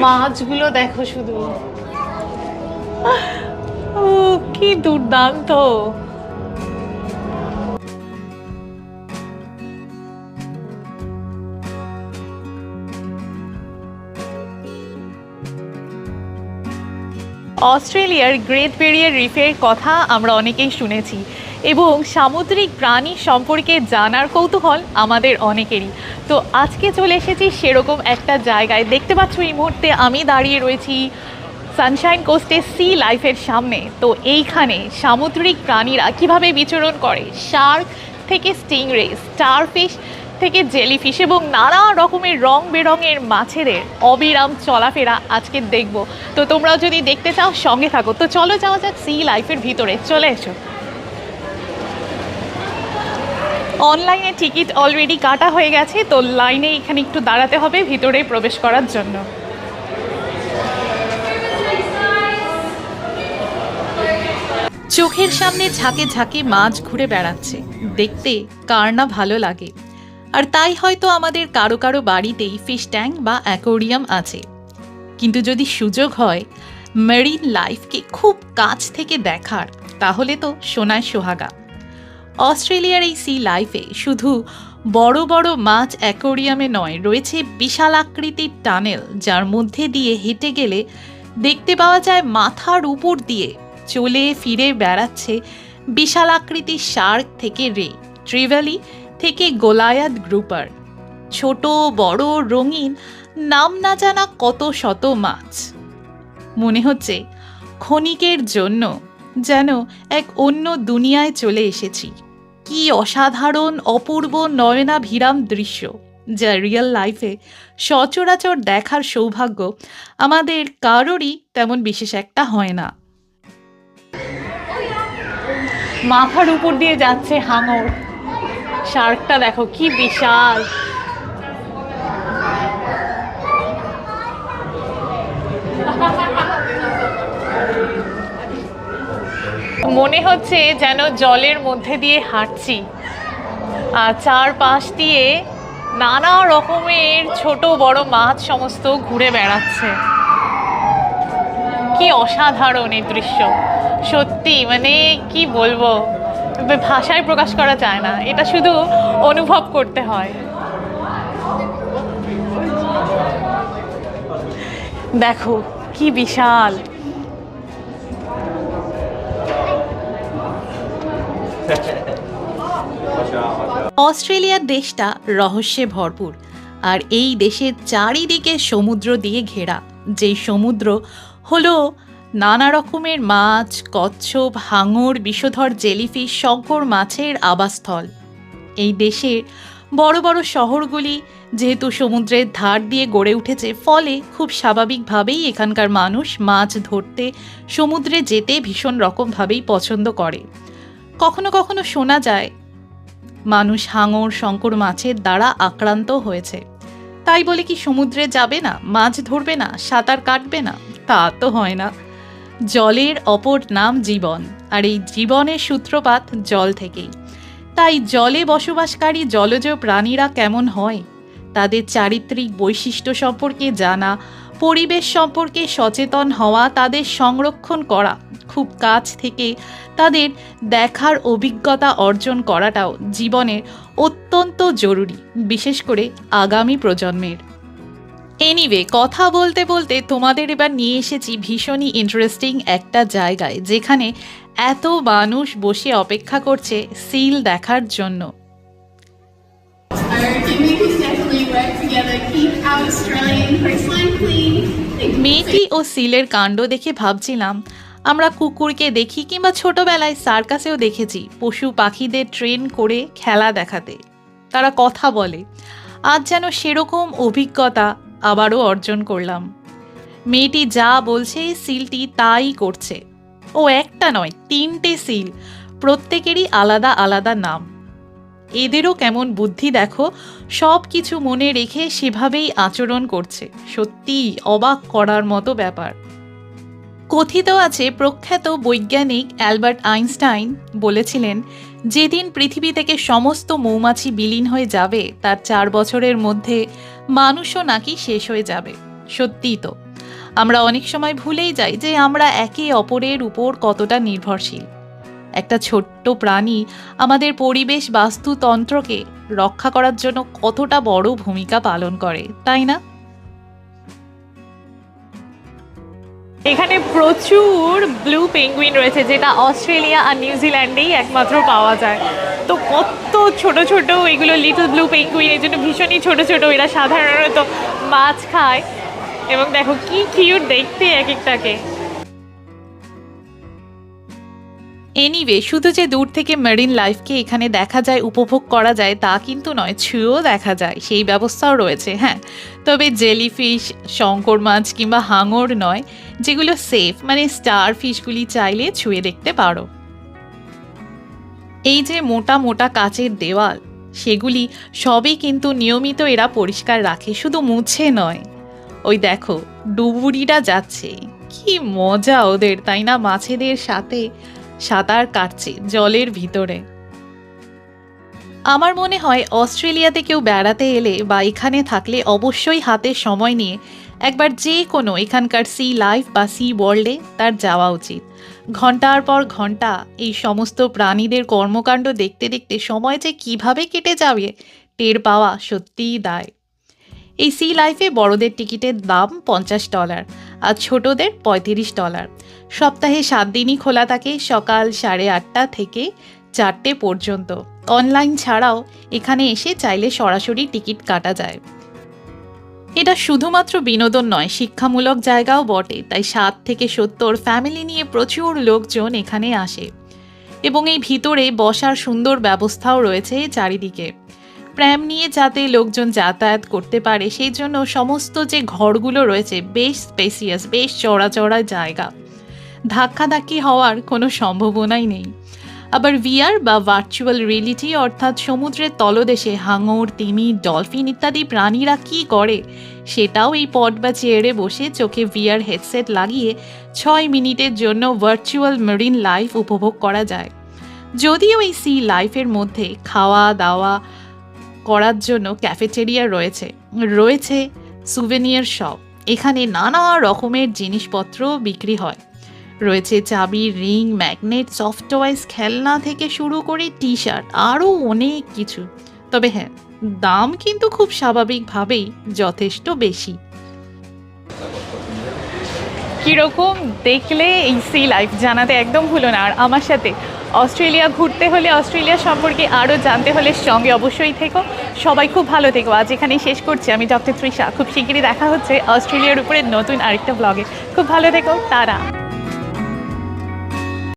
মাছগুলো দেখো শুধু, ও কি দুর্দান্ত। অস্ট্রেলিয়ার গ্রেট ব্যারিয়ার রিফের কথা আমরা অনেকেই শুনেছি এবং সামুদ্রিক প্রাণী সম্পর্কে জানার কৌতূহল আমাদের অনেকেরই। তো আজকে চলে এসেছি সেরকম একটা জায়গায়। দেখতে পাচ্ছ এই মুহূর্তে আমি দাঁড়িয়ে রয়েছি সানশাইন কোস্টে সি লাইফের সামনে। তো এইখানে সামুদ্রিক প্রাণীরা কিভাবে বিচরণ করে, শার্ক থেকে স্টিংরে, স্টারফিশ থেকে জেলিফিশ এবং নানা রকমের রং বেরঙের মাছেদের অবিরাম চলাফেরা আজকে দেখব। তো তোমরাও যদি দেখতে চাও সঙ্গে থাকো। তো চলো যাওয়া যাক সি লাইফের ভিতরে, চলে এসো। অনলাইনে টিকিট অলরেডি কাটা হয়ে গেছে, তো লাইনে এখানে একটু দাঁড়াতে হবে ভিতরে প্রবেশ করার জন্য। চোখের সামনে ঝাঁকে ঝাঁকে মাছ ঘুরে বেড়াচ্ছে, দেখতে কার না ভালো লাগে। আর তাই হয়তো আমাদের কারো কারো বাড়িতেই ফিশ ট্যাঙ্ক বা অ্যাকোয়ারিয়াম আছে। কিন্তু যদি সুযোগ হয় মেরিন লাইফকে খুব কাছ থেকে দেখার, তাহলে তো সোনায় সোহাগা। অস্ট্রেলিয়ার এই সি লাইফে শুধু বড় বড় মাছ অ্যাকোয়ারিয়ামে নয়, রয়েছে বিশাল আকৃতির টানেল, যার মধ্যে দিয়ে হেঁটে গেলে দেখতে পাওয়া যায় মাথার উপর দিয়ে চলে ফিরে বেড়াচ্ছে বিশাল আকৃতির শার্ক থেকে রে, ট্রিভ্যালি থেকে গোলায়াত গ্রুপার, ছোট বড় রঙিন নাম না জানা কত শত মাছ। মনে হচ্ছে ক্ষণিকের জন্য যেন এক অন্য দুনিয়ায় চলে এসেছি। কি অসাধারণ অপূর্ব নয়নাভিরাম দৃশ্য, যা রিয়েল লাইফে সচরাচর দেখার সৌভাগ্য আমাদের কারোরই তেমন বিশেষ একটা হয় না। মাথার উপর দিয়ে যাচ্ছে হাঙর, শার্কটা দেখো কি বিশাল। মনে হচ্ছে যেন জলের মধ্যে দিয়ে হাঁটছি, আর চারপাশ দিয়ে নানা রকমের ছোট বড় মাছ সমস্ত ঘুরে বেড়াচ্ছে। কি অসাধারণ এই দৃশ্য, সত্যি মানে কি বলবো, ভাষায় প্রকাশ করা যায় না, এটা শুধু অনুভব করতে হয়। দেখো কি বিশাল। অস্ট্রেলিয়ার দেশটা রহস্যে ভরপুর, আর এই দেশের চারিদিকে সমুদ্র দিয়ে ঘেরা। যেই সমুদ্র হলো নানা রকমের মাছ, কচ্ছপ, হাঙর, বিষধর জেলিফিশ, শঙ্কর মাছের আবাসস্থল। এই দেশের বড় বড় শহরগুলি যেহেতু সমুদ্রের ধার দিয়ে গড়ে উঠেছে, ফলে খুব স্বাভাবিকভাবেই এখানকার মানুষ মাছ ধরতে সমুদ্রে যেতে ভীষণ রকমভাবেই পছন্দ করে। কখনো কখনো শোনা যায় মানুষ হাঙর, শঙ্কর মাছের দ্বারা আক্রান্ত হয়েছে। তাই বলে কি সমুদ্রে যাবে না, মাছ ধরবে না, সাঁতার কাটবে না? তা তো হয় না। জলের অপর নাম জীবন, আর এই জীবনের সূত্রপাত জল থেকেই। তাই জলে বসবাসকারী জলজ প্রাণীরা কেমন হয়, তাদের চারিত্রিক বৈশিষ্ট্য সম্পর্কে জানা, পরিবেশ সম্পর্কে সচেতন হওয়া, তাদের সংরক্ষণ করা, খুব কাছ থেকে তাদের দেখার অভিজ্ঞতা অর্জন করাটাও জীবনের অত্যন্ত জরুরি, বিশেষ করে আগামী প্রজন্মের। এনিওয়ে, কথা বলতে বলতে তোমাদের এবার নিয়ে এসেছি ভীষণই ইন্টারেস্টিং একটা জায়গায়, যেখানে এত মানুষ বসে অপেক্ষা করছে সিল দেখার জন্য। মেয়েটি ও সিলের কাণ্ড দেখে ভাবছিলাম, আমরা কুকুরকে দেখি কিংবা ছোটবেলায় সার্কাসেও দেখেছি পশু পাখিদের ট্রেন করে খেলা দেখাতে, তারা কথা বলে। আজ যেন সেরকম অভিজ্ঞতা আবারও অর্জন করলাম। মেয়েটি যা বলছে সিলটি তাই করছে। ও একটা নয়, 3টে সিল, প্রত্যেকেরই আলাদা আলাদা নাম। এদেরও কেমন বুদ্ধি দেখো, সব কিছু মনে রেখে সেভাবেই আচরণ করছে। সত্যিই অবাক করার মতো ব্যাপার। কথিত আছে প্রখ্যাত বৈজ্ঞানিক অ্যালবার্ট আইনস্টাইন বলেছিলেন, যেদিন পৃথিবী থেকে সমস্ত মৌমাছি বিলীন হয়ে যাবে তার 4 বছরের মধ্যে মানুষও নাকি শেষ হয়ে যাবে। সত্যিই তো, আমরা অনেক সময় ভুলেই যাই যে আমরা একে অপরের উপর কতটা নির্ভরশীল। একটা ছোট্ট প্রাণী আমাদের পরিবেশ বাস্তুতন্ত্রকে রক্ষা করার জন্য কতটা বড় ভূমিকা পালন করে, তাই না? এখানে প্রচুর ব্লু পেঙ্গুইন রয়েছে, যেটা অস্ট্রেলিয়া আর নিউজিল্যান্ডেই একমাত্র পাওয়া যায়। তো কত ছোট ছোট এগুলো লিটল ব্লু পেঙ্গুইন, এই জন্য ভীষণই ছোট ছোট। এরা সাধারণত মাছ খায় এবং দেখো কি কিউট দেখতে এক একটাকে। এনিওয়ে, শুধু যে দূর থেকে মেরিন লাইফকে এখানে দেখা যায়, উপভোগ করা যায় তা কিন্তু নয়, ছুঁয়েও দেখা যায়, সেই ব্যবস্থাও রয়েছে। হ্যাঁ, তবে জেলিফিশ, শঙ্কর মাছ কিংবা হাঙর নয়, যেগুলো সেফ, মানে স্টার ফিশগুলি চাইলে ছুঁয়ে দেখতে পারো। এই যে মোটা মোটা কাচের দেওয়াল, সেগুলি সবই কিন্তু নিয়মিত এরা পরিষ্কার রাখে, শুধু মুছে নয়। ওই দেখো ডুবুরিরা যাচ্ছে, কি মজা ওদের, তাই না? মাছেদের সাথে সাঁতার কাটছে জলের ভিতরে। আমার মনে হয় অস্ট্রেলিয়াতে কেউ বেড়াতে এলে বা এখানে থাকলে অবশ্যই হাতে সময় নিয়ে একবার যে কোনো এখানকার সি লাইফ বা সি ওয়ার্ল্ডে তার যাওয়া উচিত। ঘন্টার পর ঘন্টা এই সমস্ত প্রাণীদের কর্মকাণ্ড দেখতে দেখতে সময় যে কিভাবে কেটে যাবে টের পাওয়া সত্যিই দায়। এই সি লাইফে বড়দের টিকিটের দাম $50 আর ছোটদের $35। সপ্তাহে 7 দিনই খোলা থাকে, সকাল 8:30 থেকে 4টে পর্যন্ত। অনলাইন ছাড়াও এখানে এসে চাইলে সরাসরি টিকিট কাটা যায়। এটা শুধুমাত্র বিনোদন নয়, শিক্ষামূলক জায়গাও বটে। তাই 60 থেকে 70 ফ্যামিলি নিয়ে প্রচুর লোকজন এখানে আসে এবং এই ভিতরে বসার সুন্দর ব্যবস্থাও রয়েছে চারিদিকে। প্র্যাম নিয়ে যাতে লোকজন যাতায়াত করতে পারে সেই জন্য সমস্ত যে ঘরগুলো রয়েছে বেশ স্পেসিয়াস, বেশ চড়া চড়া জায়গা, ধাক্কাধাক্কি হওয়ার কোনো সম্ভাবনাই নেই। আবার ভিআর বা ভার্চুয়াল রিয়েলিটি, অর্থাৎ সমুদ্রের তলদেশে হাঙর, তিমি, ডলফিন ইত্যাদি প্রাণীরা কি করে সেটাও এই পড বা চেয়ারে বসে চোখে ভিআর হেডসেট লাগিয়ে 6 মিনিটের জন্য ভার্চুয়াল মেরিন লাইফ উপভোগ করা যায়। যদিও এই সি লাইফের মধ্যে খাওয়া দাওয়া করার জন্য ক্যাফেটেরিয়া রয়েছে, রয়েছে সুভেনিয়ার শপ, এখানে নানা রকমের জিনিসপত্র বিক্রি হয়। রয়েছে চাবি, রিং, ম্যাগনেট, সফট টয়েস, খেলনা থেকে শুরু করে টি শার্ট, আরও অনেক কিছু। তবে হ্যাঁ, দাম কিন্তু খুব স্বাভাবিকভাবেই যথেষ্ট বেশি। কীরকম দেখলে এই সি লাইফ জানাতে একদম ভুলো না। আর আমার সাথে অস্ট্রেলিয়া ঘুরতে হলে, অস্ট্রেলিয়া সম্পর্কে আরও জানতে হলে সঙ্গে অবশ্যই থেকো। সবাই খুব ভালো থেকো। আজ এখানেই শেষ করছি। আমি ডক্টর তৃষা। খুব শিগগিরই দেখা হচ্ছে অস্ট্রেলিয়ার উপরে নতুন আরেকটা ব্লগে। খুব ভালো থেকো। তারা